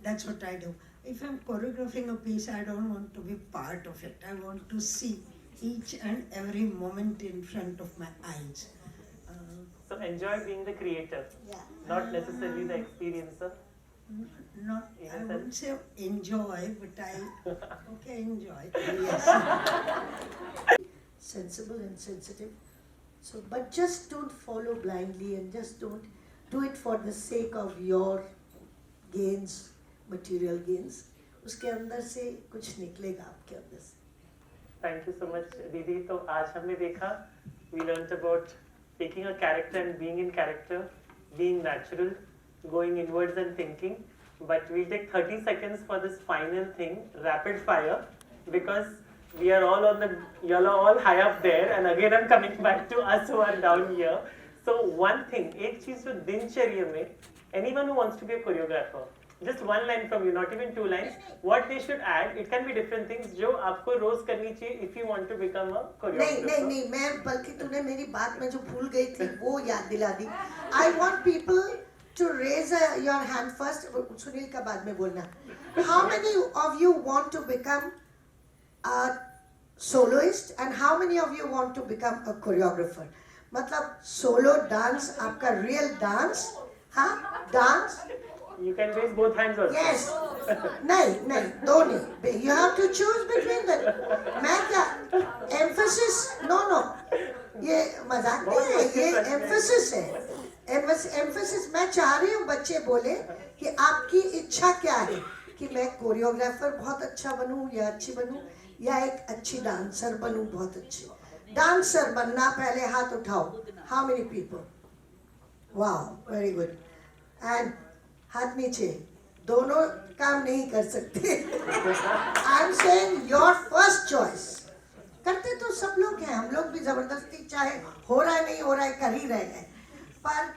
That's what I do. If I'm choreographing a piece, I don't want to be part of it. I want to see each and every moment in front of my eyes. So enjoy being the creator, Yeah. not necessarily the experiencer. Not, In a I sense. wouldn't say enjoy, but okay, enjoy. Yes. Sensible and sensitive. So, but just don't follow blindly and just don't do it for the sake of your gains, material gains. उसके अंदर से कुछ निकलेगा आपके अंदर से. Thank you so much, दीदी. तो आज हमने देखा, we learnt about taking a character and being in character, being natural, going inwards and thinking. But we'll take 30 seconds for this final thing, rapid fire, because we are all on the, y'all are all high up there, and again I'm coming back to us who are down here. So one thing, एक चीज जो दिनचर्या में, anyone who wants to be a choreographer, just one line from you, not even two lines, what they should add, it can be different things, जो आपको रोज करनी चाहिए if you want to become a choreographer. नहीं, मैं बल्कि तूने मेरी बात में जो भूल गई थी वो याद दिला दी. I want people to raise your hand first. Sunil का बाद में बोलना. How many of you want to become a soloist and how many of you want to become a choreographer? मतलब solo dance आपका real dance, हाँ dance. You can raise both hands also. Yes. नहीं दो नहीं. You have to choose between them. मैं क्या emphasis? No. ये मजाक नहीं है. ये emphasis है. Emphasis मैं चाह रही हूँ बच्चे बोले कि आपकी इच्छा क्या है कि मैं कोरियोग्राफर बहुत अच्छा बनूं या अच्छी बनूं या एक अच्छी डांसर बनूं बहुत अच्छी. डांसर बनना पहले हाथ उठाओ. How many people? Wow, very good. And हाथ नीचे. दोनों काम नहीं कर सकते. I'm saying your first choice. करते तो सब लोग हैं. हम लोग भी जबरदस्ती चाहे हो रहा है नहीं हो रहा है कर ही रहे हैं. पर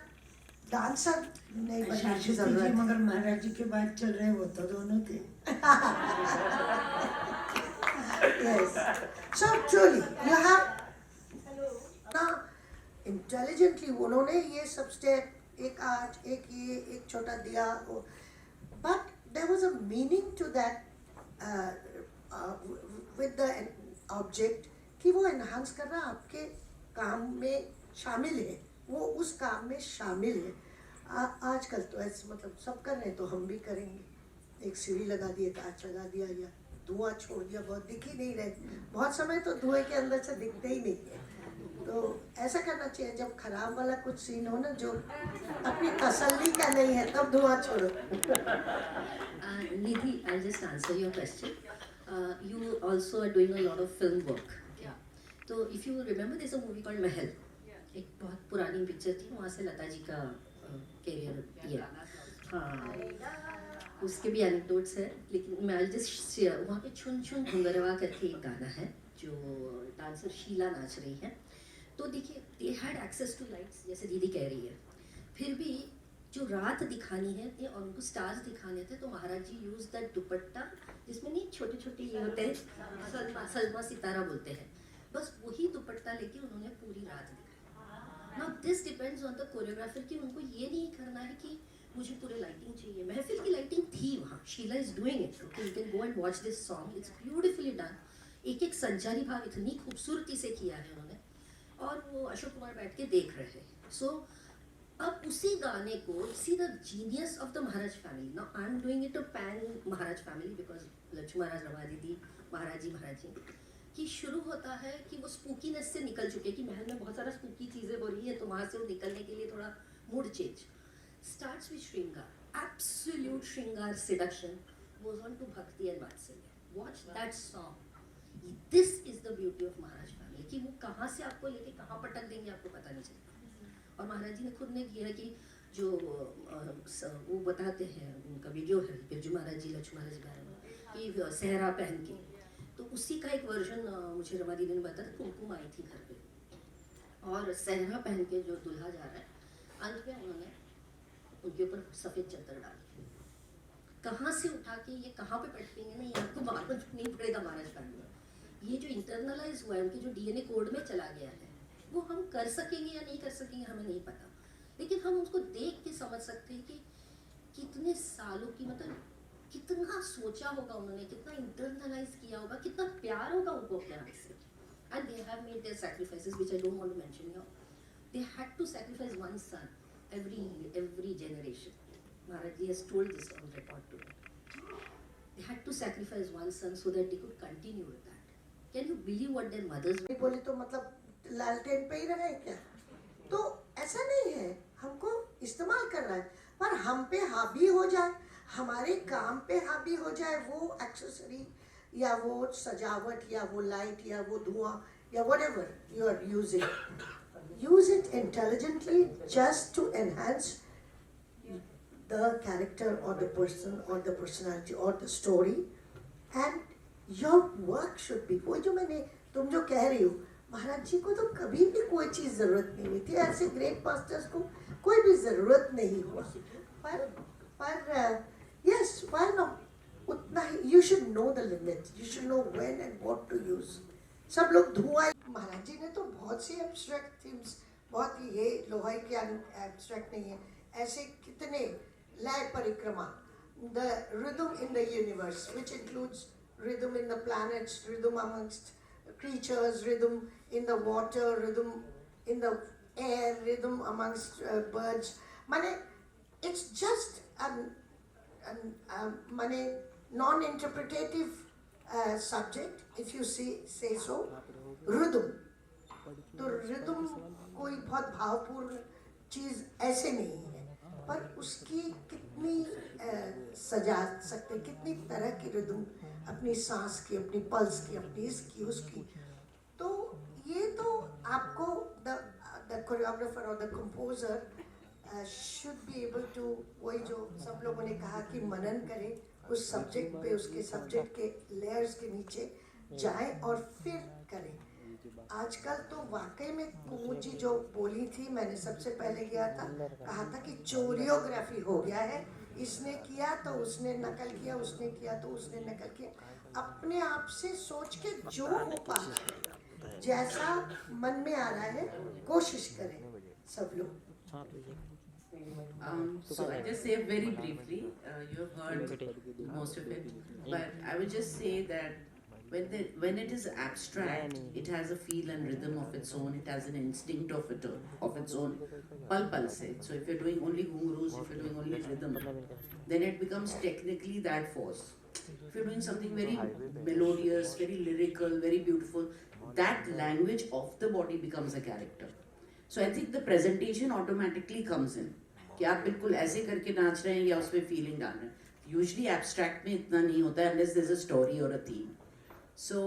डांसर नहीं बनने की जरूरत है. मगर महाराज जी के बात चल रहे वो तो दोनों थे. Yes. So truly, you have now intelligently उन्होंने ये सब step एक आज एक ये एक छोटा दिया. But there was a meaning to that with the object कि वो enhance कर रहा आपके काम में शामिल है. वो उस काम में शामिल है. आजकल तो ऐसे मतलब सब कर रहे हैं तो हम भी करेंगे. एक सीढ़ी लगा दिए, कांच लगा दिया या धुआं छोड़ दिया, बहुत दिख ही नहीं रहे. बहुत समय तो धुएं के अंदर से दिखते ही नहीं है. तो ऐसा करना चाहिए जब खराब वाला कुछ सीन हो ना जो अपनी तसल्ली का नहीं है तब धुआं छोड़ो. Nidhi, I'll just answer your question. You also are doing a lot of film work. Yeah. So if you remember, there's a movie called Mahal. एक बहुत पुरानी पिक्चर थी. वहाँ से लता जी का कैरियर किया. हाँ, उसके भी एनेक्डोट्स है. लेकिन मैं जस्ट शेयर, वहाँ पे छुन छुन घुंगरवा करके एक गाना है जो डांसर शीला नाच रही है. तो देखिए, they had access to lights जैसे दीदी कह रही है. फिर भी जो रात दिखानी है ये और उनको स्टार्स दिखाने थे तो महाराज जी यूज दैट दुपट्टा जिसमें नहीं छोटे छोटे ये होते हैं, सलमा सितारा बोलते हैं. बस वही दुपट्टा लेके उन्होंने पूरी रात दिखाई. Now this depends on the choreographer कि उनको ये नहीं करना है कि मुझे पूरे लाइटिंग चाहिए. महफिल की लाइटिंग थी वहाँ. Sheela is doing it. Okay, you can go and watch this song. It's beautifully done. एक एक संचारी भाव इतनी खूबसूरती से किया है उन्होंने और वो अशोक कुमार बैठ के देख रहे हैं. सो अब उसी गाने को see the genius of the Maharaj family. Now I am doing it to pan Maharaj family because Lakshmi Maharaj, Rama दीदी, महाराज जी कि शुरू होता है कि वो स्पूकीनेस से निकल चुके कि महल में बहुत सारा स्पूकी चीजें हो रही है, तो वहां से वो निकलने के लिए थोड़ा मूड चेंज. स्टार्ट्स विद श्रृंगार, एब्सोल्यूट श्रृंगार seduction, goes on to bhakti and vatsalya. Watch that song. This is the beauty of Maharaj family कि वो कहाँ से आपको लेके कहाँ पटक देंगे आपको पता नहीं चलता. और महाराज जी ने खुद ने किया कि जो वो बताते हैं, उनका वीडियो है बिरजू महाराज जी, लक्ष्मी महाराज जी के बारे में कि सहरा पहन के, तो उसी का एक वर्जन मुझे रमा दीदी ने बताया. कुमकुम आई थी घर पे और सहरा पहन के जो दूल्हा जा रहा है, अंत में उन्होंने उनके ऊपर सफेद चादर डाली. कहाँ से उठा के ये कहाँ पे पटकेंगे, नहीं आपको मालूम नहीं पड़ेगा महाराज फैमिली. ये जो इंटरनलाइज हुआ है, उनके जो डीएनए कोड में चला गया है, वो हम कर सकेंगे या नहीं कर सकेंगे हमें नहीं पता, लेकिन हम उसको देख के समझ सकते हैं कि कितने सालों की, मतलब कितना सोचा होगा उन्होंने, कितना इंटरनलाइज किया होगा, कितना प्यार होगा उनको अपने आप से. And they have made their sacrifices which I don't want to mention here. They had to sacrifice one son every generation. Maharaj ji has told this on record today. They had to sacrifice one son so that they could continue with that. Can you believe what their mothers were? बोली तो मतलब लालटेन पे ही रहे क्या? तो ऐसा नहीं है, हमको इस्तेमाल करना है, पर हम पे हावी हो जाए, हमारे काम पे हावी हो जाए वो एक्सेसरी या वो सजावट या वो लाइट या वो धुआं या whatever you are using. Use it intelligently just to enhance the character or the person or the personality or the story, and your work should be. वो जो मैंने तुम जो कह रही हो, महाराज जी को तो कभी भी कोई चीज़ ज़रूरत नहीं हुई थी, ऐसे ग्रेट मास्टर्स को कोई भी ज़रूरत नहीं हुआ, पर yes, why not? उतना ही you should know the limit, you should know when and what to use. सब लोग धुआं, महाराज जी ने तो बहुत सी एब्स्ट्रैक्ट थीम्स, बहुत ये लोहाई के एब्स्ट्रैक्ट नहीं है, ऐसे कितने लय परिक्रमा, the rhythm in the universe which includes rhythm in the planets, rhythm amongst creatures, rhythm in the water, rhythm in the air, rhythm amongst birds. Mane, it's just mane non-interpretative subject if you say so. Rhythm, तो rhythm कोई बहुत भावपूर्ण चीज़ ऐसे नहीं है, पर उसकी कितनी सजा सकते, कितनी तरह की रिदम, अपनी सांस की, अपनी पल्स की, अपनी इसकी उसकी. तो ये तो आपको द कोरियोग्राफर और the composer should be able to, वही जो सब लोगों ने कहा कि मनन करें उस सब्जेक्ट पे, उसके सब्जेक्ट के लेयर्स के नीचे जाएं और फिर करें. आजकल तो वाकई में कुमू जी जो बोली थी, मैंने सबसे पहले गया था, कहा था कि चोरियोग्राफी हो गया है, इसने किया तो उसने नकल किया, उसने किया तो उसने नकल किया. अपने आप से सोच के जो हो पा रहा है, जैसा मन में आ रहा है, कोशिश करें सब लोग. So I just say very briefly, you have heard most of it, but I would just say that when it is abstract, it has a feel and rhythm of its own. It has an instinct of its own. Pal se. So if you're doing only ghungroos, if you're doing only rhythm, then it becomes technically that force. If you're doing something very melodious, very lyrical, very beautiful, that language of the body becomes a character. So I think the presentation automatically comes in. कि आप बिल्कुल ऐसे करके नाच रहे हैं या उसमें फीलिंग डाल रहे हैं. Usually abstract में इतना नहीं होता है unless there's a story or a theme. So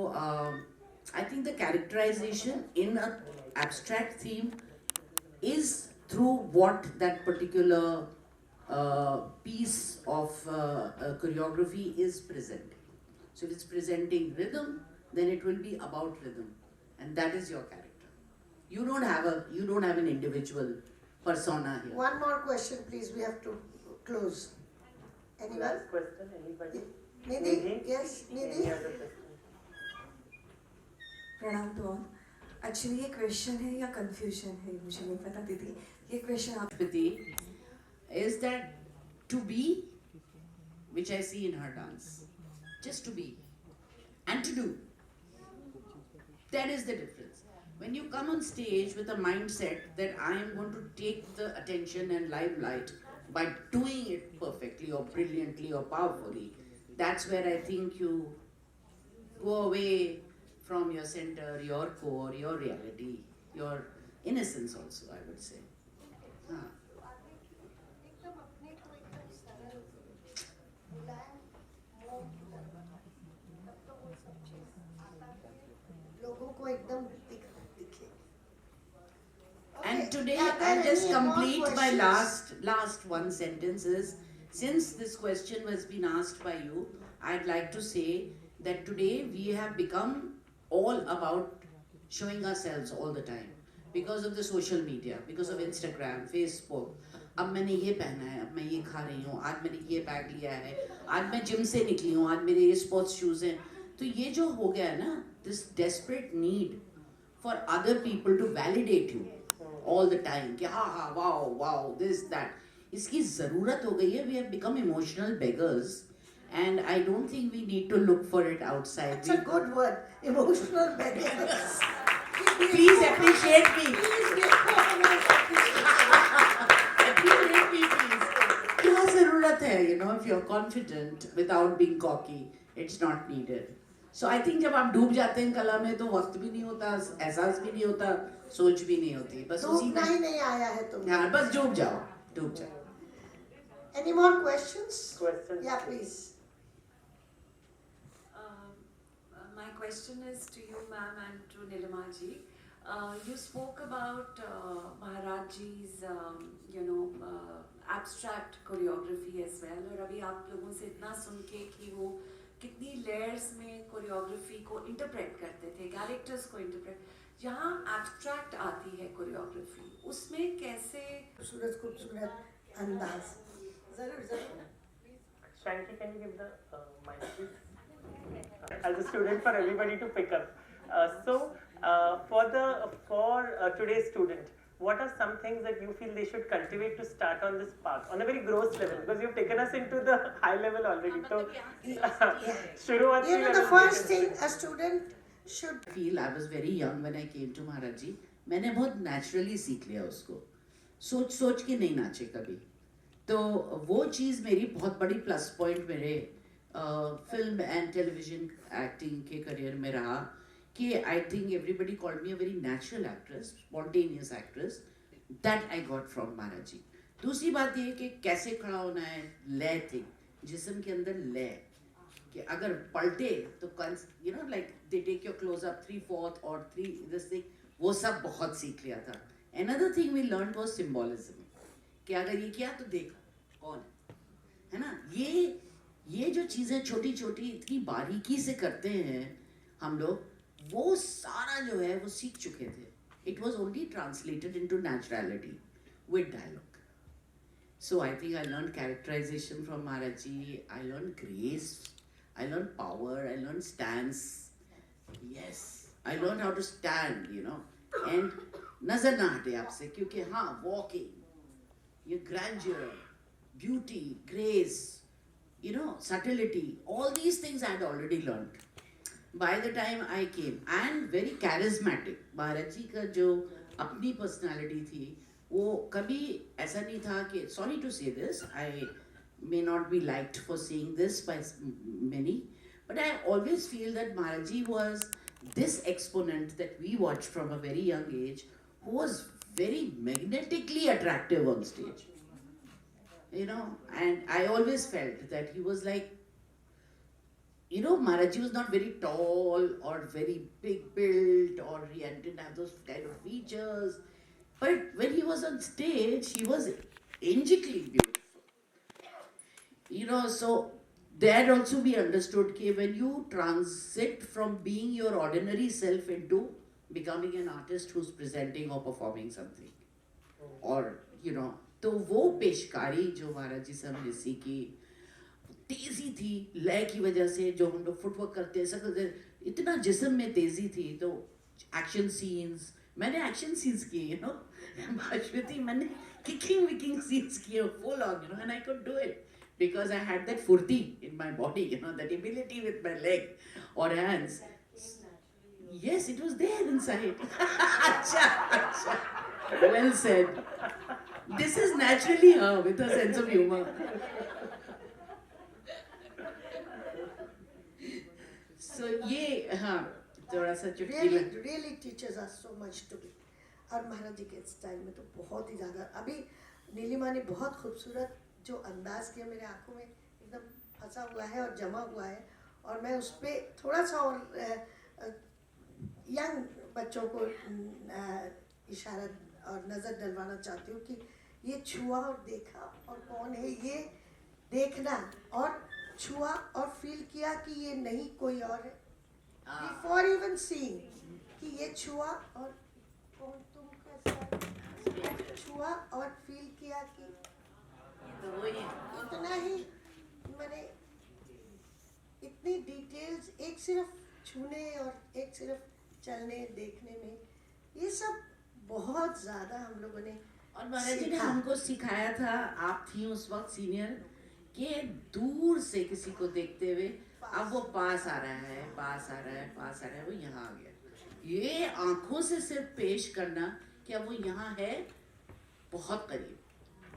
I think the characterization in an abstract theme is through what that particular piece of choreography is presenting. So if it's presenting rhythm, then it will be about rhythm, and that is your character. You don't have an individual persona here. One more question, please. We have to close. Anyone? Last question, anybody? Nidhi? Yes, Nidhi? Any other question? प्रणाम to all. Actually ये question है या confusion है, मुझे नहीं पता दीदी. ये क्वेश्चन आप Is that to be, which I see in her dance, just to be and to do. That is the difference. When you come on stage with a mindset that I am going to take the attention and limelight by doing it perfectly or brilliantly or powerfully, that's where I think you go away from your center, your core, your reality, your innocence also, I would say. हाँ. एकदम अपने को एकदम सरल मुलायम मोम की तरह तब तो वो सब चीज आता है लोगों को एकदम दिखे. And today Are there I'll just any more complete my questions? last one sentence is, since this question was been asked by you, I'd like to say that today we have become all about showing ourselves all the time because of the social media, because of Instagram, Facebook. अब मैंने ये पहना है, अब मैं ये खा रही हूँ, आज मैंने ये बैग लिया है, आज मैं जिम से निकली हूँ, आज मेरे ये स्पोर्ट्स शूज हैं. तो ये जो हो गया है ना, this desperate need for other people to validate you all the time कि हाँ हाँ wow this that, इसकी ज़रूरत हो गई है. We have become emotional beggars and I don't think we need to look for it outside. That's a good word, emotional beggars. Please appreciate me. Please Appreciate me, please. क्या ज़रूरत है, you know, if you're confident without being cocky, it's not needed. So I think जब आप डूब जाते हैं कला में तो वक्त भी नहीं होता, एहसास भी नहीं होता, सोच भी नहीं होती, बस उसी डूबना ही नहीं आया है तुम. हाँ, बस डूब जाओ. Any more questions? Questions? Yeah, please. My question is to you, ma'am, and to Nilima ji. You spoke about Maharaj ji's, abstract choreography as well. और अभी आप लोगों से इतना सुन के कि वो कितनी layers में choreography को interpret करते थे, characters को interpret. जहाँ abstract आती है choreography, उसमें कैसे खूबसूरत अंदाज. जरूर. Shanky, can you give the mic, please? As a student, for everybody to pick up. For today's student, what are some things that you feel they should cultivate to start on this path on a very gross level? Because you've taken us into the high level already. So, शुरुआत You know, the first thing a student should I feel I was very young when I came to Maharaj ji. मैंने बहुत naturally सीख लिया उसको. सोच के नहीं नाचे कभी. तो वो चीज़ मेरी बहुत बड़ी प्लस पॉइंट मेरे फिल्म एंड टेलीविजन एक्टिंग के करियर में रहा कि I think everybody called me a very natural actress, spontaneous actress. That I got from Maharaj ji. दूसरी बात ये कि कैसे खड़ा होना है, लय थी जिस्म के अंदर, लय कि अगर पलटे तो you know like they take your close up 3/4 और 3 दिस थिंग, वो सब बहुत सीख लिया था. Another thing we learned was symbolism. कि अगर ये किया तो देख कौन है ना. ये जो चीज़ें छोटी छोटी इतनी बारीकी से करते हैं हम लोग, वो सारा जो है वो सीख चुके थे. It was only translated into naturality with dialogue. So I think I learned characterization from Maharaj ji. I learned grace. I learned power. I learned stance. Yes, I learned how to stand, you know, and नजर ना हटे आपसे, क्योंकि हाँ walking, your grandeur, beauty, grace, you know, subtlety, all these things I had already learned by the time I came. And very charismatic. महाराज जी का जो अपनी personality थी, वो कभी ऐसा नहीं था कि, sorry to say this, I may not be liked for saying this by many, but I always feel that Maharaj ji was this exponent that we watched from a very young age, who was very magnetically attractive on stage, you know. And I always felt that he was like, you know, Maharaj ji was not very tall or very big built, or he didn't have those kind of features, but when he was on stage, he was anglically beautiful, you know. So that also we understood that when you transit from being your ordinary self into becoming an artist who's presenting or performing something, or you know, तो वो पेशकारी जो महाराज जी से हमने सीखी, तेजी थी लय की वजह से, जो हम लोग फुटवर्क करते हैं सकते, इतना जिस्म में तेजी थी. तो एक्शन सीन्स, मैंने एक्शन सीन्स किए, यू नो, भाश्वती मैंने किकिंग विकिंग सीन्स किए full on, you know, and I could do it because I had that furti in my body, you know, that ability with my leg or hands. Yes, it was there inside. Acha, acha. Well said. This is naturally her with her sense of humor. So ये हाँ थोड़ा सा चुटकीला. really teaches us so much to be. और महाराज जी के style में तो बहुत ही ज़्यादा. अभी नीलिमा ने बहुत खूबसूरत जो अंदाज किया, मेरे आंखों में एकदम फंसा हुआ है और जमा हुआ है, और मैं उस पर थोड़ा सा और यंग बच्चों को इशारा और नज़र डलवाना चाहती हूँ कि ये छुआ और देखा और कौन है, ये देखना और छुआ और फील किया कि ये नहीं कोई और है, बिफोर इवन सीइंग कि ये छुआ और कौन तुम कैसा, छुआ और फील किया कि तो वही है. इतना ही, मैंने इतनी डिटेल्स एक सिर्फ छूने और एक सिर्फ चलने देखने में, ये सब बहुत ज़्यादा हम लोगों ने. और महाराज जी ने सीखा. हमको सिखाया था, आप थी उस वक्त सीनियर, कि दूर से किसी को देखते हुए अब वो पास आ रहा है, पास आ रहा है, पास आ रहा है, वो यहाँ आ गया. ये आंखों से सिर्फ पेश करना कि अब वो यहाँ है बहुत करीब,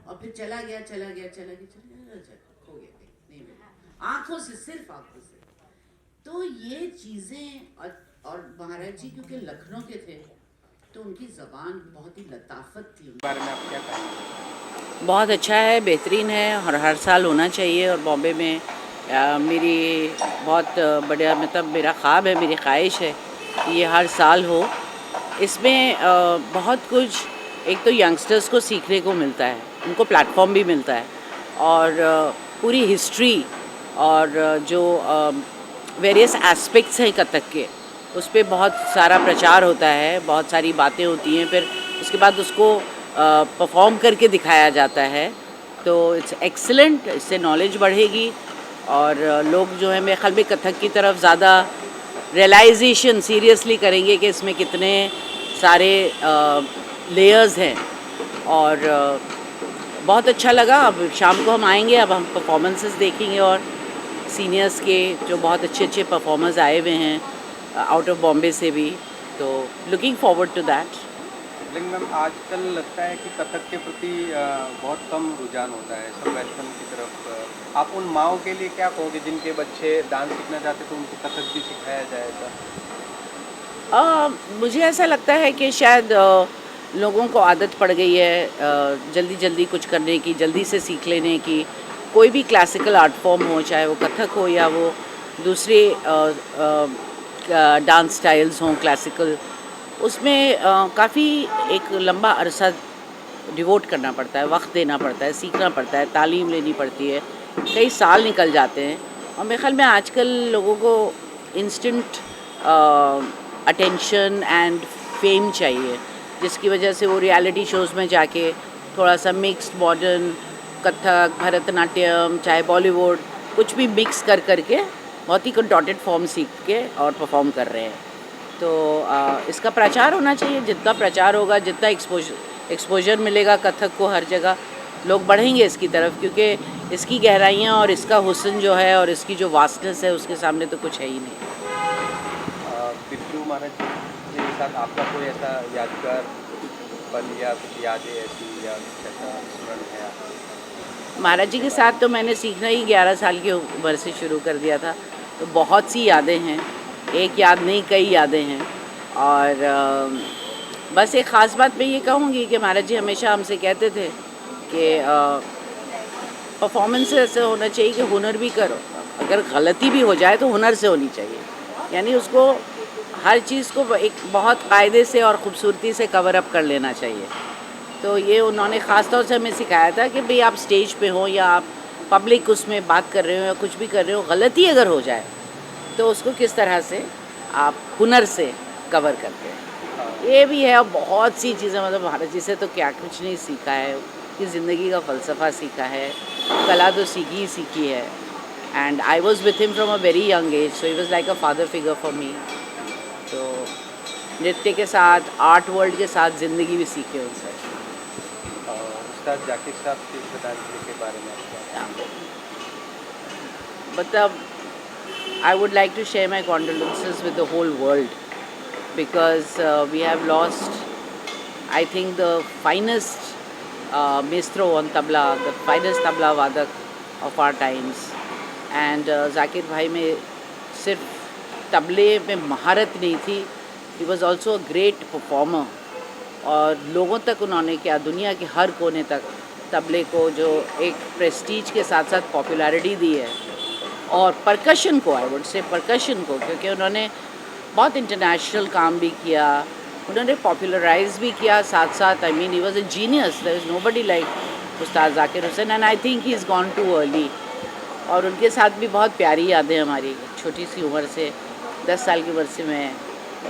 और फिर चला गया चला गया चला गया चला गया, खो गया, नहीं मिला. आंखों से, सिर्फ आंखों से. तो ये चीज़ें, और महाराज जी क्योंकि लखनऊ के थे तो उनकी ज़बान बहुत ही लताफत थी. बारे में आप क्या कहेंगे? बहुत अच्छा है, बेहतरीन है और हर साल होना चाहिए. और बॉम्बे में मेरी बहुत बढ़िया, मतलब मेरा ख्वाब है, मेरी ख्वाहिश है कि ये हर साल हो. इसमें बहुत कुछ, एक तो यंगस्टर्स को सीखने को मिलता है, उनको प्लेटफॉर्म भी मिलता है, और पूरी हिस्ट्री और जो वेरियस एस्पेक्ट्स हैं कथक के, उस पर बहुत सारा प्रचार होता है, बहुत सारी बातें होती हैं, फिर उसके बाद उसको परफॉर्म करके दिखाया जाता है. तो इट्स एक्सीलेंट, इससे नॉलेज बढ़ेगी और लोग जो है मेरे ख्याल में कथक की तरफ ज़्यादा रियलाइजेशन सीरियसली करेंगे कि इसमें कितने सारे लेयर्स हैं. और बहुत अच्छा लगा. अब शाम को हम आएंगे, अब हम परफॉर्मेंसेस देखेंगे और सीनियर्स के जो बहुत अच्छे अच्छे परफॉर्मर्स आए हुए हैं आउट ऑफ बॉम्बे से भी, तो लुकिंग फॉरवर्ड टू दैट. लेकिन मैम आजकल लगता है कि कथक के प्रति बहुत कम रुझान होता है, सब वेस्टर्न की तरफ. आप उन माओं के लिए क्या कहोगे जिनके बच्चे डांस सीखना चाहते तो उनको कथक भी सिखाया जाएगा? मुझे ऐसा लगता है कि शायद लोगों को आदत पड़ गई है जल्दी जल्दी कुछ करने की, जल्दी से सीख लेने की. कोई भी क्लासिकल आर्ट फॉर्म हो, चाहे वो कथक हो या वो दूसरे डांस स्टाइल्स हों क्लासिकल, उसमें काफ़ी एक लंबा अरसा डिवोट करना पड़ता है, वक्त देना पड़ता है, सीखना पड़ता है, तालीम लेनी पड़ती है, कई साल निकल जाते हैं. और मेरे ख्याल में आजकल लोगों को इंस्टेंट अटेंशन एंड फेम चाहिए, जिसकी वजह से वो रियलिटी शोज़ में जाके थोड़ा सा मिक्स्ड मॉडर्न, कथक, भरतनाट्यम, चाहे बॉलीवुड, कुछ भी मिक्स कर करके बहुत ही कंटॉर्टेड फॉर्म सीख के और परफॉर्म कर रहे हैं. तो इसका प्रचार होना चाहिए. जितना प्रचार होगा, जितना एक्सपोजर मिलेगा कथक को हर जगह, लोग बढ़ेंगे इसकी तरफ, क्योंकि इसकी गहराइयाँ और इसका हुस्न जो है और इसकी जो वास्टनेस है, उसके सामने तो कुछ है ही नहीं. बिट्टू महाराज जी के साथ आपका कोई ऐसा यादगार पल या कुछ यादें ऐसी या कुछ ऐसा स्मरण है? महाराज जी के साथ तो मैंने सीखना ही 11 साल की उम्र से शुरू कर दिया था, तो बहुत सी यादें हैं. एक याद नहीं, कई यादें हैं. और बस एक ख़ास बात मैं ये कहूँगी कि महाराज जी हमेशा हमसे कहते थे कि परफॉर्मेंस ऐसे होना चाहिए कि हुनर भी करो, अगर गलती भी हो जाए तो हुनर से होनी चाहिए. यानी उसको हर चीज़ को एक बहुत कायदे से और ख़ूबसूरती से कवर अप कर लेना चाहिए. तो ये उन्होंने ख़ास तौर से हमें सिखाया था कि भाई आप स्टेज पे हो या आप पब्लिक उसमें बात कर रहे हो या कुछ भी कर रहे हो, गलती अगर हो जाए तो उसको किस तरह से आप हुनर से कवर करते हैं. ये भी है. और बहुत सी चीज़ें, मतलब महाराज जी से तो क्या कुछ नहीं सीखा है, कि ज़िंदगी का फ़लसफ़ा सीखा है, कला तो सीखी ही सीखी है. And I was with him from a very young age, so he was like a father figure for me. तो नृत्य के साथ, आर्ट वर्ल्ड के साथ ज़िंदगी भी सीखे उनसे. उस्ताद जाकिर साहब की श्रद्धांजलि के बारे में आप क्या? मतलब I would like to share my condolences with the whole world because we have lost, I think, the finest maestro on tabla, the finest tabla vadak of our times. And Zakir भाई में सिर्फ तबले में महारत नहीं थी, he was also a great performer. और लोगों तक उन्होंने क्या, दुनिया के हर कोने तक तबले को जो एक प्रेस्टीज के साथ साथ पॉपुलैरिटी दी है, और परकशन को, आई वुड से परकशन को, क्योंकि उन्होंने बहुत इंटरनेशनल काम भी किया, उन्होंने पॉपुलराइज भी किया साथ साथ. I mean he was a genius, there is nobody like Ustad Zakir Hussain, and I think he is gone too early. और उनके साथ भी बहुत प्यारी यादें हमारी. छोटी सी उम्र से, 10 साल की उम्र से मैं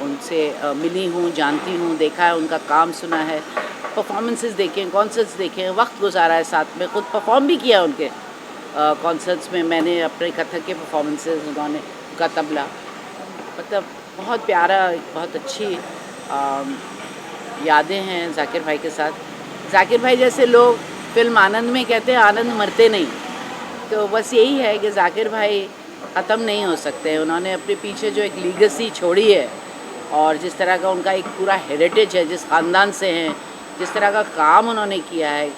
उनसे मिली हूँ, जानती हूँ, देखा है उनका काम, सुना है, परफॉर्मेंसेस देखे हैं, कॉन्सर्ट्स देखे हैं, वक्त गुजारा है साथ में, ख़ुद परफॉर्म भी किया उनके कॉन्सर्ट्स में. मैंने अपने कथक के परफॉर्मेंसेस, उन्होंने उनका तबला, मतलब बहुत प्यारा, बहुत अच्छी यादें हैं जाकिर भाई के साथ. जाकिर भाई जैसे लोग फिल्म आनंद में कहते हैं आनंद मरते नहीं, तो बस यही है कि जाकिर भाई ख़त्म नहीं हो सकते. उन्होंने अपने पीछे जो एक लीगेसी छोड़ी है, और जिस तरह का उनका एक पूरा हेरिटेज है, जिस ख़ानदान से हैं, जिस तरह का काम उन्होंने किया है,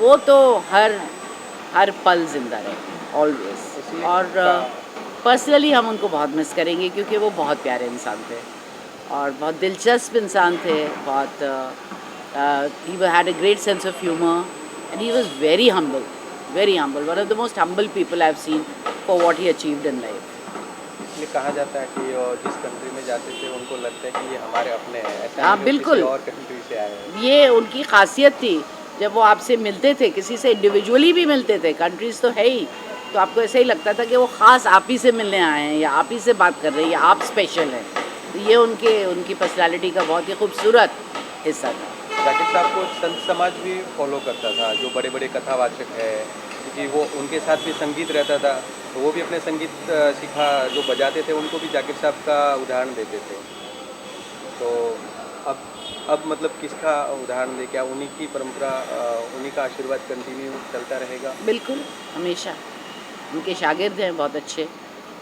वो तो हर पल ज़िंदा रहे, ऑलवेज. और पर्सनली हम उनको बहुत मिस करेंगे, क्योंकि वो बहुत प्यारे इंसान थे और बहुत दिलचस्प इंसान थे. बहुत he had a great sense of humor and he was very humble, one of the most humble people I've seen for what he achieved in life. इसलिए कहा जाता है कि जिस कंट्री में जाते थे उनको लगता है कि ये हमारे अपने हैं, ऐसा हाँ, नहीं कि बिल्कुल. किसी और कंट्री से आए हैं. ये उनकी खासियत थी. जब वो आपसे मिलते थे, किसी से इंडिविजुअली भी मिलते थे, कंट्रीज़ तो है ही, तो आपको ऐसा ही लगता था कि वो ख़ास आप ही से मिलने आए हैं, या आप ही से बात कर रहे हैं, या आप स्पेशल हैं. तो ये उनकी पर्सनालिटी का बहुत ही खूबसूरत हिस्सा था. जाकिर साहब को संत समाज भी फॉलो करता था, जो बड़े बड़े कथावाचक है, क्योंकि वो उनके साथ भी संगीत रहता था, तो वो भी अपने संगीत सीखा, जो बजाते थे उनको भी जाकिर साहब का उदाहरण देते थे. तो अब मतलब किसका उदाहरण दे, क्या उन्हीं की परंपरा, उन्हीं का आशीर्वाद कंटिन्यू चलता रहेगा? बिल्कुल, हमेशा. उनके शागिर्द हैं बहुत अच्छे,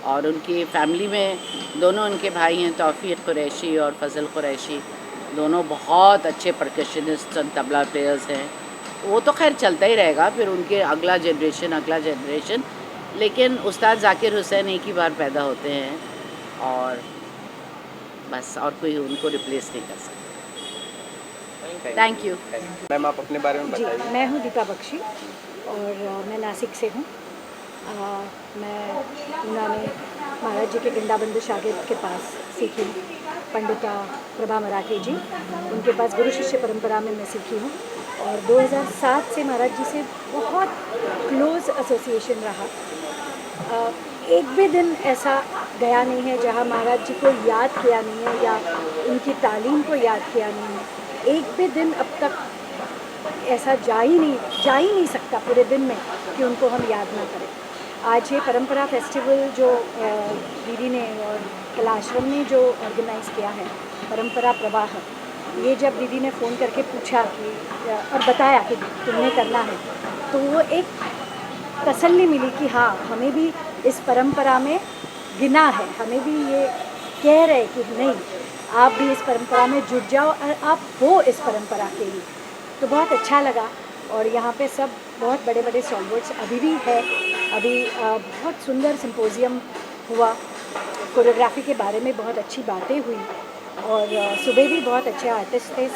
और उनकी फैमिली में दोनों उनके भाई हैं, तौफीक कुरैशी और फजल कुरैशी, दोनों बहुत अच्छे परकशनिस्ट और तबला प्लेयर्स हैं. वो तो खैर चलता ही रहेगा, फिर उनके अगला जनरेशन. लेकिन उस्ताद जाकिर हुसैन एक ही बार पैदा होते हैं, और बस, और कोई उनको रिप्लेस नहीं कर सकता. Thank you. मैम, आप अपने बारे में जी, बताइए. मैं हूँ दीपा बख्शी और मैं नासिक से हूँ. मैं पूना में महाराज जी के गिंडाबंधु शागिर्द के पास सीखी, पंडिता प्रभा मराठे जी, उनके पास गुरु शिष्य परंपरा में मैं सीखी हूँ. और 2007 से महाराज जी से बहुत क्लोज़ एसोसिएशन रहा. एक भी दिन ऐसा गया नहीं है जहाँ महाराज जी को याद किया नहीं है, या उनकी तालीम को याद किया नहीं है. एक भी दिन अब तक ऐसा जा ही नहीं सकता पूरे दिन में कि उनको हम याद ना करें. आज ये परंपरा फेस्टिवल जो दीदी ने और कलाश्रम ने जो ऑर्गेनाइज़ किया है, परंपरा प्रवाह, ये जब दीदी ने फ़ोन करके पूछा कि और बताया कि तुमने करना है, तो वो एक तसल्ली मिली कि हाँ, हमें भी इस परंपरा में गिना है, हमें भी ये कह रहे कि नहीं, आप भी इस परंपरा में जुट जाओ और आप हो इस परंपरा के ही. तो बहुत अच्छा लगा. और यहाँ पे सब बहुत बड़े बड़े स्टॉलवर्ड्स अभी भी है. अभी बहुत सुंदर सिंपोजियम हुआ, कोरियोग्राफी के बारे में बहुत अच्छी बातें हुई, और सुबह भी बहुत अच्छे आर्टिस्ट थे,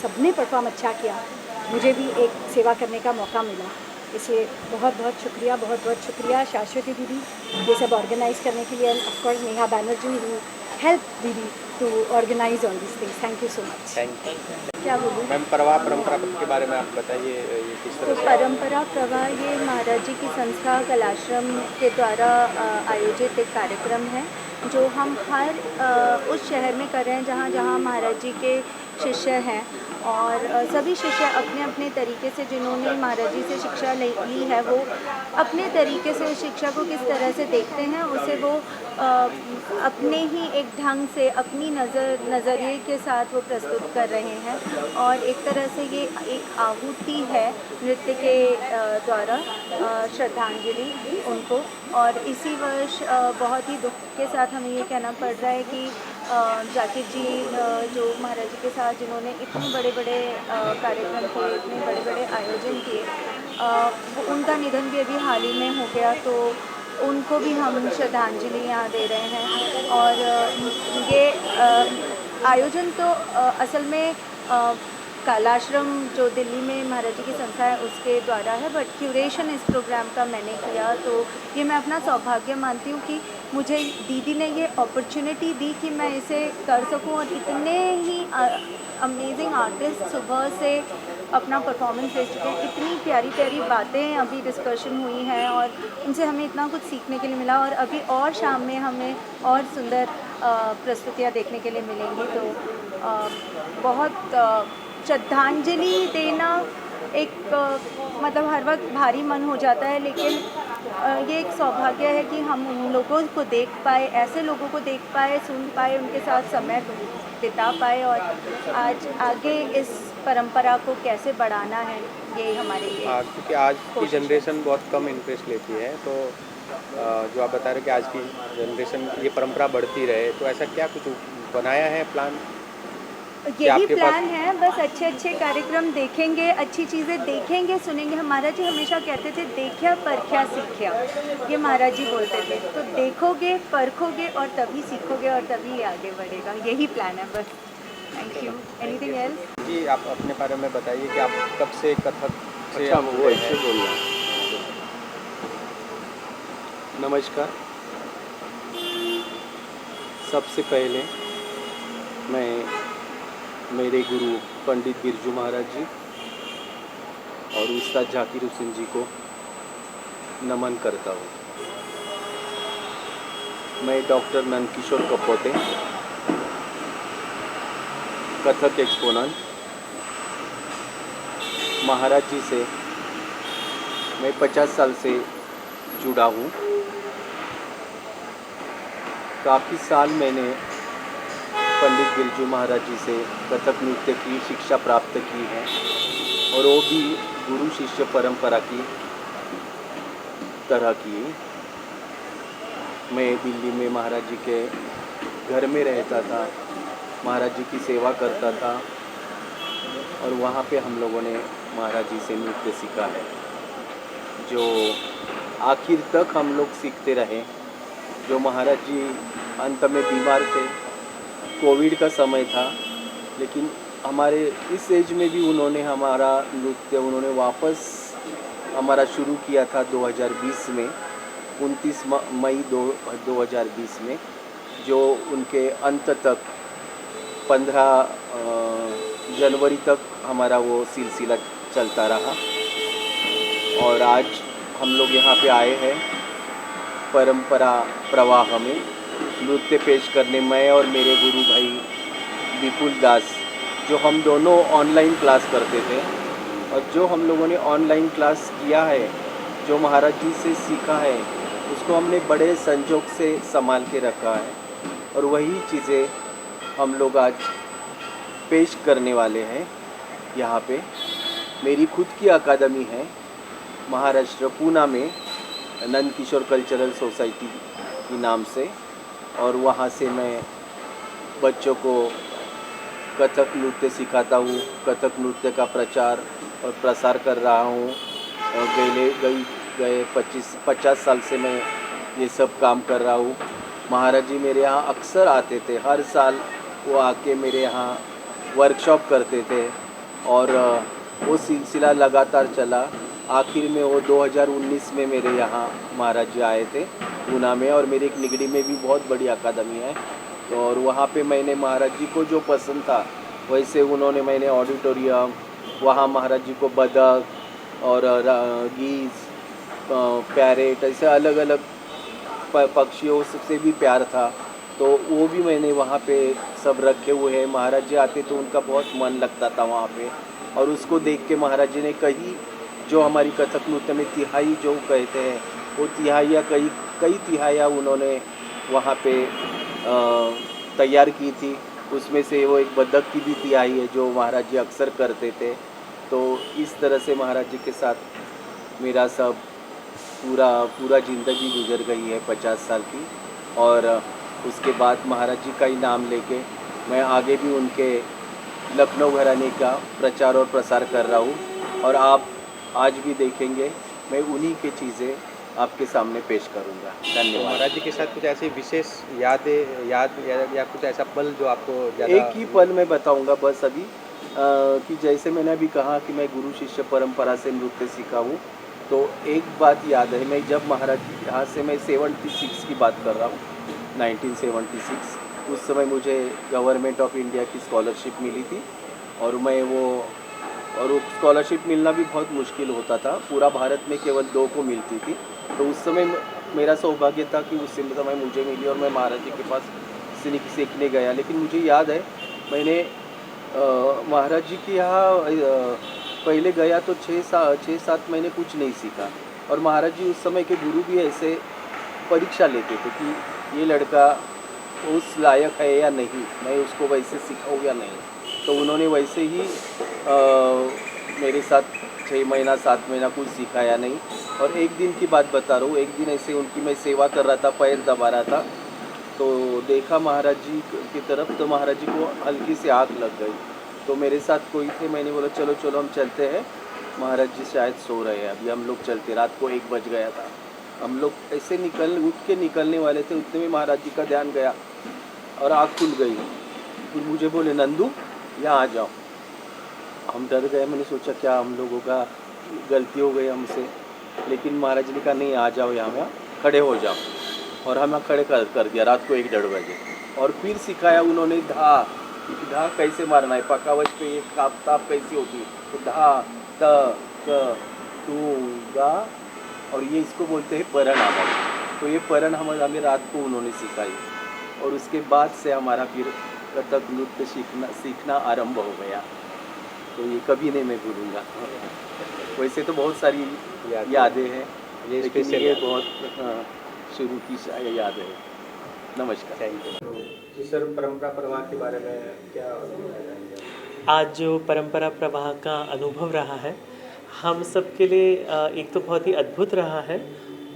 सबने परफॉर्म अच्छा किया. मुझे भी एक सेवा करने का मौका मिला, इसलिए बहुत बहुत शुक्रिया शाश्वती दीदी ये सब ऑर्गेनाइज़ करने के लिए, and of course Neha Banerjee who help दीदी to organise all this things. Thank you so much. Thank you. क्या बोलूँ मैम, परंपरा के बारे में आप बताइए, ये किस तो तरह से? परंपरा प्रवाह ये महाराज जी की संस्था कलाश्रम के द्वारा आयोजित एक कार्यक्रम है, जो हम हर उस शहर में कर रहे हैं जहाँ जहाँ महाराज जी के शिष्य हैं, और सभी शिष्य अपने अपने तरीके से, जिन्होंने महाराज जी से शिक्षा ली है, वो अपने तरीके से शिक्षा को किस तरह से देखते हैं, उसे वो अपने ही एक ढंग से, अपनी नज़रिए के साथ वो प्रस्तुत कर रहे हैं. और एक तरह से ये एक आहुति है नृत्य के द्वारा, श्रद्धांजलि उनको. और इसी वर्ष बहुत ही दुख के साथ हमें ये कहना पड़ रहा है कि जाकिर जी जो महाराज जी के साथ जिन्होंने इतने बड़े बड़े कार्यक्रम किए, इतने बड़े बड़े आयोजन किए, उनका निधन भी अभी हाल ही में हो गया, तो उनको भी हम श्रद्धांजलि यहाँ दे रहे हैं। और ये आयोजन तो असल में कालाश्रम जो दिल्ली में महाराज जी की संस्था है उसके द्वारा है, बट क्यूरेशन इस प्रोग्राम का मैंने किया, तो ये मैं अपना सौभाग्य मानती हूँ कि मुझे दीदी ने ये अपॉर्चुनिटी दी कि मैं इसे कर सकूँ। और इतने ही अमेजिंग आर्टिस्ट सुबह से अपना परफॉर्मेंस दे चुके हैं, इतनी प्यारी प्यारी बातें अभी डिस्कशन हुई हैं और उनसे हमें इतना कुछ सीखने के लिए मिला, और अभी और शाम में हमें और सुंदर प्रस्तुतियाँ देखने के लिए मिलेंगी। तो बहुत श्रद्धांजलि देना एक मतलब हर वक्त भारी मन हो जाता है, लेकिन ये एक सौभाग्य है कि हम उन लोगों को देख पाए, ऐसे लोगों को देख पाए, सुन पाए, उनके साथ समय बिता पाए, और आज आगे इस परंपरा को कैसे बढ़ाना है ये हमारे लिए। क्योंकि आज की जनरेशन बहुत कम इंटरेस्ट लेती है, तो जो आप बता रहे हैं कि आज की जनरेशन ये परंपरा बढ़ती रहे, तो ऐसा क्या कुछ बनाया है प्लान? यही प्लान है, बस अच्छे अच्छे कार्यक्रम देखेंगे, अच्छी चीज़ें देखेंगे, सुनेंगे। महाराज जी हमेशा कहते थे देखिया परख्या सीखिया, ये महाराज जी बोलते थे। तो देखोगे, परखोगे और तभी सीखोगे और तभी ये आगे बढ़ेगा, यही प्लान है बस। Thank you. Anything else? जी, आप अपने बारे में बताइए कि आप कब से कथक से अच्छा, आप वो जुड़े ऐसे हैं? बोलना। नमस्कार। सबसे पहले मैं मेरे गुरु पंडित बिरजू महाराज जी और उस्ताद जाकिर हुसैन जी को नमन करता हूँ। मैं डॉक्टर नंदकिशोर कपोते, कथक एक्सपोनेंट, महाराज जी से मैं 50 साल से जुड़ा हूँ। काफ़ी साल मैंने पंडित बिरजू महाराज जी से कथक नृत्य की शिक्षा प्राप्त की है, और वो भी गुरु शिष्य परंपरा की तरह की। मैं दिल्ली में महाराज जी के घर में रहता था, महाराज जी की सेवा करता था, और वहाँ पे हम लोगों ने महाराज जी से नृत्य सीखा है, जो आखिर तक हम लोग सीखते रहे। जो महाराज जी अंत में बीमार थे, कोविड का समय था, लेकिन हमारे इस एज में भी उन्होंने हमारा नृत्य उन्होंने वापस हमारा शुरू किया था 2020 में, 29 मई 2020 में, जो उनके अंत तक 15 जनवरी तक हमारा वो सिलसिला चलता रहा। और आज हम लोग यहाँ पे आए हैं परंपरा प्रवाह में नृत्य पेश करने। मैं और मेरे गुरु भाई विपुल दास, जो हम दोनों ऑनलाइन क्लास करते थे, और जो हम लोगों ने ऑनलाइन क्लास किया है, जो महाराज जी से सीखा है, उसको हमने बड़े संजोग से संभाल के रखा है, और वही चीज़ें हम लोग आज पेश करने वाले हैं यहाँ पे। मेरी खुद की अकादमी है महाराष्ट्र पूना में, नंदकिशोर कल्चरल सोसाइटी के नाम से, और वहाँ से मैं बच्चों को कथक नृत्य सिखाता हूँ, कथक नृत्य का प्रचार और प्रसार कर रहा हूँ। गए 50 साल से मैं ये सब काम कर रहा हूँ। महाराज जी मेरे यहाँ अक्सर आते थे, हर साल वो आके मेरे यहाँ वर्कशॉप करते थे, और वो सिलसिला लगातार चला। आखिर में वो 2019 में मेरे यहाँ महाराज जी आए थे पूना में, और मेरे एक निगड़ी में भी बहुत बड़ी अकादमी है, तो और वहाँ पे मैंने महाराज जी को जो पसंद था वैसे मैंने ऑडिटोरियम, वहाँ महाराज जी को बदक और गीज, पैरेट, ऐसे अलग अलग पक्षियों से भी प्यार था, तो वो भी मैंने वहाँ पे सब रखे हुए हैं। महाराज जी आते तो उनका बहुत मन लगता था वहाँ पे, और उसको देख के महाराज जी ने कई जो हमारी कथक नृत्य में तिहाई जो कहते हैं, वो तिहाइयाँ कई तिहाइयाँ उन्होंने वहाँ पे तैयार की थी। उसमें से वो एक बदक की भी तिहाई है जो महाराज जी अक्सर करते थे। तो इस तरह से महाराज जी के साथ मेरा सब पूरा ज़िंदगी गुजर गई है 50 साल की। और उसके बाद महाराज जी का ही नाम लेके मैं आगे भी उनके लखनऊ घराने का प्रचार और प्रसार कर रहा हूँ और आप आज भी देखेंगे मैं उन्हीं की चीज़ें आपके सामने पेश करूँगा। तो धन्यवाद। महाराज जी के साथ कुछ ऐसी विशेष याद या कुछ ऐसा पल जो आपको ज़्यादा एक ही पल मैं बताऊंगा बस अभी कि जैसे मैंने अभी कहा कि मैं गुरु शिष्य परंपरा से नृत्य सीखा हूँ, तो एक बात याद है, मैं जब महाराज यहाँ से मैं 76 की बात कर रहा हूँ, 1976, उस समय मुझे गवर्नमेंट ऑफ इंडिया की स्कॉलरशिप मिली थी और वो स्कॉलरशिप मिलना भी बहुत मुश्किल होता था, पूरा भारत में केवल 2 को मिलती थी। तो उस समय मेरा सौभाग्य था कि उस समय मुझे मिली और मैं महाराज जी के पास सीखने गया। लेकिन मुझे याद है मैंने महाराज जी के यहाँ पहले गया तो 6-7 महीने कुछ नहीं सीखा और महाराज जी उस समय के गुरु भी ऐसे परीक्षा लेते थे कि ये लड़का उस लायक है या नहीं, मैं उसको वैसे सिखाऊँ या नहीं। तो उन्होंने वैसे ही मेरे साथ 6 महीना 7 महीना कुछ सिखाया नहीं। और एक दिन की बात बता रहा हूँ, एक दिन ऐसे उनकी मैं सेवा कर रहा था, पैर दबा रहा था, तो देखा महाराज जी की तरफ, तो महाराज जी को हल्की सी आग लग गई। तो मेरे साथ कोई थे, मैंने बोला चलो चलो हम चलते हैं, महाराज जी शायद सो रहे हैं, अभी हम लोग चलते। रात को 1 बज गया था, हम लोग ऐसे उठ के निकलने वाले थे, उतने में महाराज जी का ध्यान गया और आँख खुल गई। फिर मुझे बोले नंदू यहाँ आ जाओ। हम डर गए, मैंने सोचा क्या हम लोगों का गलती हो गई हमसे, लेकिन महाराज जी ने कहा नहीं आ जाओ यहाँ खड़े हो जाओ, और हमें खड़े कर दिया रात को 1-1:30 बजे। और फिर सिखाया उन्होंने धा कैसे मारना है, पकावच पे एक ताप कैसी होती है, तो धा त क तू गा, और ये इसको बोलते हैं परन आवाज़। तो ये परन हमें रात को उन्होंने सिखाई और उसके बाद से हमारा फिर कथक नृत्य सीखना आरंभ हो गया। तो ये कभी नहीं मैं भूलूँगा। वैसे तो बहुत सारी यादें हैं, लेकिन ये बहुत शुरू की याद है। नमस्कार। जी सर, परंपरा प्रवाह के बारे में क्या बताएंगे? आज जो परंपरा प्रवाह का अनुभव रहा है हम सब के लिए एक तो बहुत ही अद्भुत रहा है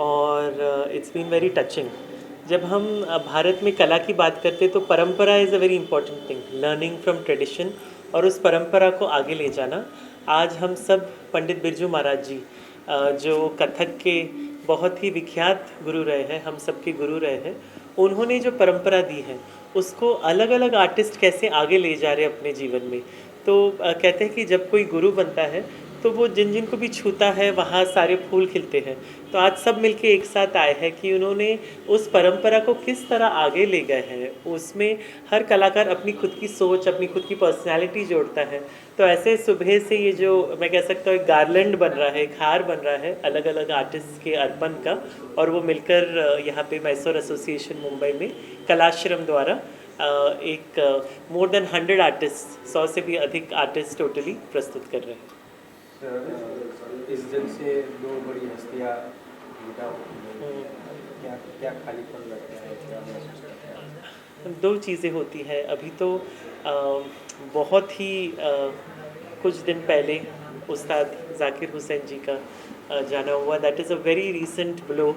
और इट्स बीन वेरी टचिंग। जब हम भारत में कला की बात करते तो परंपरा is a very important thing, learning from tradition और उस परंपरा को आगे ले जाना। आज हम सब पंडित बिरजू महाराज जी जो कथक के बहुत ही विख्यात गुरु रहे हैं, हम सब के गुरु रहे हैं, उन्होंने जो परंपरा दी है उसको अलग अलग आर्टिस्ट कैसे आगे ले जा रहे हैं अपने जीवन में। तो कहते हैं कि जब कोई गुरु बनता है तो वो जिन जिन को भी छूता है वहाँ सारे फूल खिलते हैं। तो आज सब मिलके एक साथ आए हैं कि उन्होंने उस परंपरा को किस तरह आगे ले गए हैं। उसमें हर कलाकार अपनी खुद की सोच, अपनी खुद की पर्सनैलिटी जोड़ता है। तो ऐसे सुबह से ये जो मैं कह सकता हूँ एक गार्लैंड बन रहा है, एक हार बन रहा है अलग अलग आर्टिस्ट के अर्पण का, और वो मिलकर यहाँ पे मैसूर एसोसिएशन मुंबई में कलाश्रम द्वारा एक मोर देन 100 आर्टिस्ट, 100 से भी अधिक आर्टिस्ट टोटली प्रस्तुत कर रहे हैं। इस दिन से 2 बड़ी हस्तियाँ विदा होती हैं, क्या खालीपन लगता है, क्या महसूस करते हैं? 2 चीज़ें होती हैं। अभी तो बहुत ही कुछ दिन पहले उस्ताद जाकिर हुसैन जी का जाना हुआ, that is a very recent blow,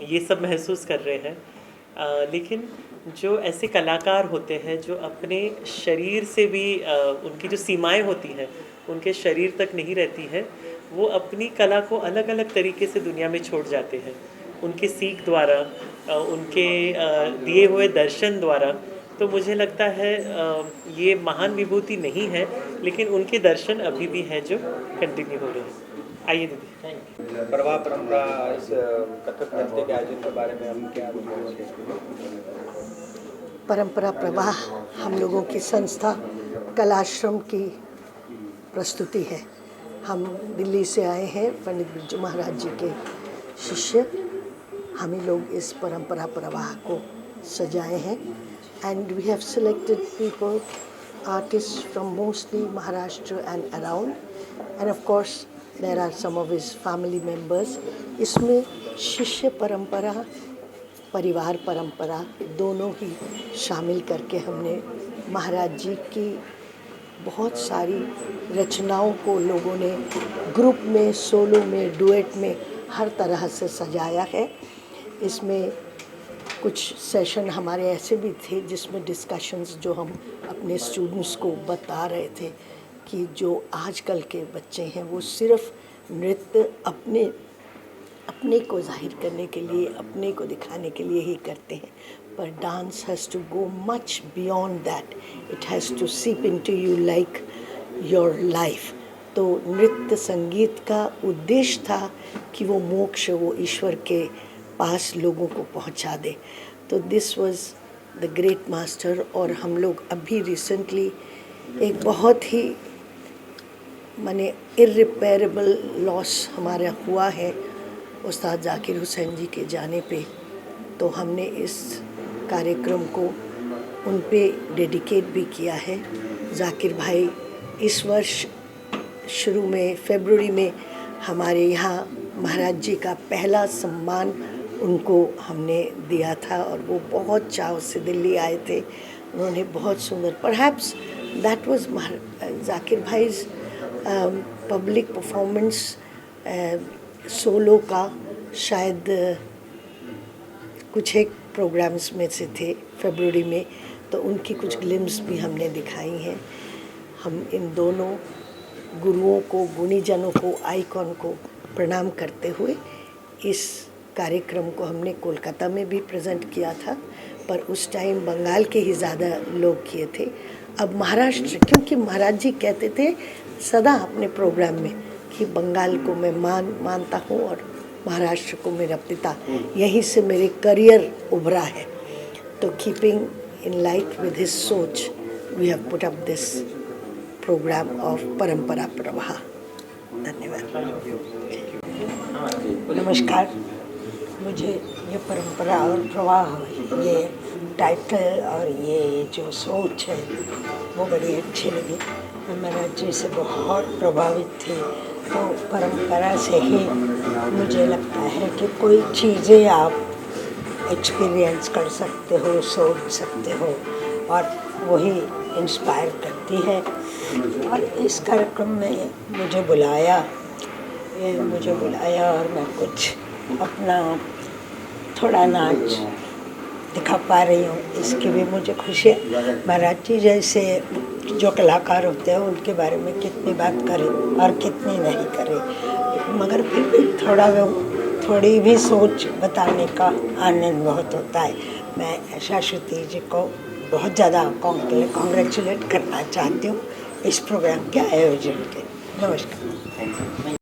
ये सब महसूस कर रहे हैं। लेकिन जो ऐसे कलाकार होते हैं जो अपने शरीर से भी उनकी जो सीमाएं होती हैं उनके शरीर तक नहीं रहती है, वो अपनी कला को अलग अलग तरीके से दुनिया में छोड़ जाते हैं उनकी सीख द्वारा, उनके दिए हुए दर्शन द्वारा। तो मुझे लगता है ये महान विभूति नहीं है, लेकिन उनके दर्शन अभी भी हैं जो कंटिन्यू हो रहे हैं। आइए दीदी। प्रवाह परंपरा इस कथक नृत्य के आयोजन के बारे में हम क्या बोलेंगे? परंपरा प्रवाह हम लोगों की संस्था कलाश्रम की प्रस्तुति है। हम दिल्ली से आए हैं, पंडित बिरजू महाराज जी के शिष्य। हम ही लोग इस परंपरा प्रवाह को सजाए हैं and we have selected people, artist from mostly Maharashtra and around, and of course there are some of his family members. इसमें शिष्य परंपरा, परिवार परंपरा दोनों ही शामिल करके हमने महाराज जी की बहुत सारी रचनाओं को लोगों ने ग्रुप में, सोलो में, डुएट में हर तरह से सजाया है। इसमें कुछ सेशन हमारे ऐसे भी थे जिसमें डिस्कशंस जो हम अपने स्टूडेंट्स को बता रहे थे कि जो आजकल के बच्चे हैं वो सिर्फ नृत्य अपने को जाहिर करने के लिए, अपने को दिखाने के लिए ही करते हैं, पर dance has to go much beyond that. It has to seep into you like your life. तो नृत्य संगीत का उद्देश्य था कि वो मोक्ष, वो ईश्वर के पास लोगों को पहुंचा दे. तो this was the great master. और हम लोग अभी रिसेंटली एक बहुत ही माने इर्रिपेरेबल लॉस हमारा हुआ है उस्ताद जाकिर हुसैन जी के जाने पे. तो हमने इस कार्यक्रम को उन पे डेडिकेट भी किया है. जाकिर भाई इस वर्ष शुरू में फरवरी में हमारे यहाँ महाराज जी का पहला सम्मान उनको हमने दिया था और वो बहुत चाव से दिल्ली आए थे. उन्होंने बहुत सुंदर, परहैप्स दैट वाज जाकिर भाई's पब्लिक परफॉर्मेंस सोलो का शायद कुछ एक प्रोग्राम्स में से थे फरवरी में. तो उनकी कुछ ग्लिम्स भी हमने दिखाई हैं. हम इन दोनों गुरुओं को, गुणीजनों को, आइकॉन को प्रणाम करते हुए इस कार्यक्रम को हमने कोलकाता में भी प्रेजेंट किया था, पर उस टाइम बंगाल के ही ज़्यादा लोग किए थे. अब महाराष्ट्र, क्योंकि महाराज जी कहते थे सदा अपने प्रोग्राम में कि बंगाल को मैं मानता हूँ और महाराष्ट्र को मेरा पिता, यहीं से मेरे करियर उभरा है. तो keeping in light with his सोच we have put up this programme of Parampara Pravah. धन्यवाद. नमस्कार. मुझे ये परंपरा और प्रवाह, ये टाइटल और ये जो सोच है वो बड़ी अच्छी लगी. मैं महाराज जी से बहुत प्रभावित थी. तो परंपरा से ही मुझे लगता है कि कोई चीज़ें आप एक्सपीरियंस कर सकते हो, सोच सकते हो, और वही इंस्पायर करती है. और इस कार्यक्रम में मुझे बुलाया और मैं कुछ अपना थोड़ा नाच दिखा पा रही हूँ, इसकी भी मुझे खुशी है. महाराज जी जैसे जो कलाकार होते हैं उनके बारे में कितनी बात करें और कितनी नहीं करें, मगर फिर भी थोड़ी भी सोच बताने का आनंद बहुत होता है. मैं शाश्वती जी को बहुत ज़्यादा कॉन्ग्रेचुलेट करना चाहती हूँ इस प्रोग्राम के आयोजन के. नमस्कार.